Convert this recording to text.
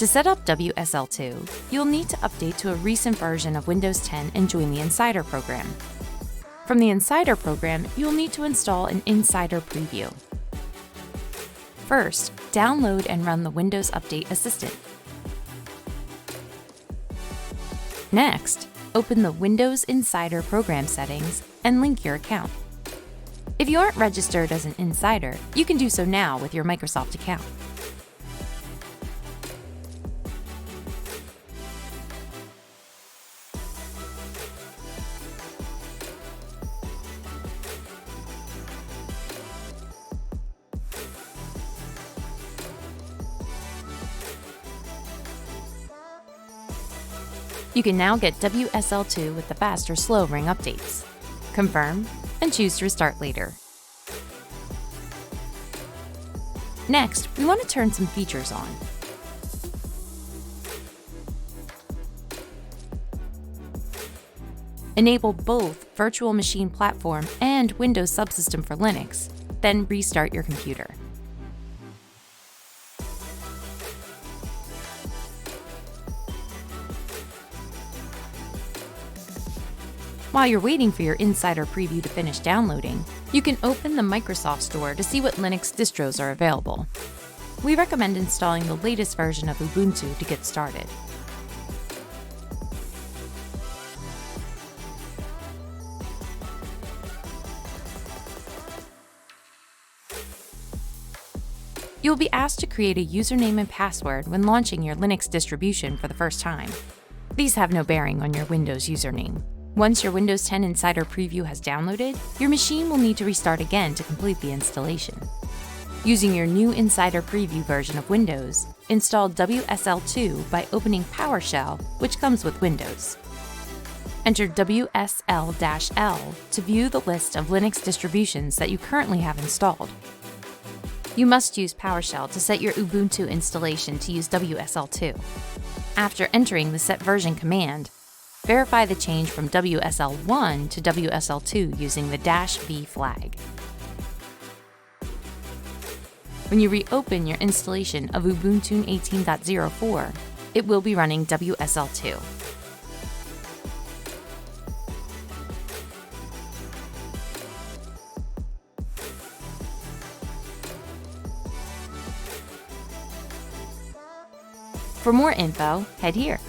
To set up WSL2, you'll need to update to a recent version of Windows 10 and join the Insider program. From the Insider program, you'll need to install an Insider preview. First, download and run the Windows Update Assistant. Next, open the Windows Insider program settings and link your account. If you aren't registered as an insider, you can do so now with your Microsoft account. You can now get WSL2 with the fast or slow ring updates. Confirm, and choose to restart later. Next, we want to turn some features on. Enable both VirtualMachinePlatform and Windows-Subsystem for Linux, then restart your computer. While you're waiting for your Insider preview to finish downloading, you can open the Microsoft Store to see what Linux distros are available. We recommend installing the latest version of Ubuntu to get started. You'll be asked to create a username and password when launching your Linux distribution for the first time. These have no bearing on your Windows username. Once your Windows 10 Insider preview has downloaded, your machine will need to restart again to complete the installation. Using your new Insider preview version of Windows, install WSL2 by opening PowerShell, which comes with Windows. Enter WSL-L to view the list of Linux distributions that you currently have installed. You must use PowerShell to set your Ubuntu installation to use WSL2. After entering the set version command, verify the change from WSL1 to WSL2 using the -v flag. When you reopen your installation of Ubuntu 18.04, it will be running WSL2. For more info, head here.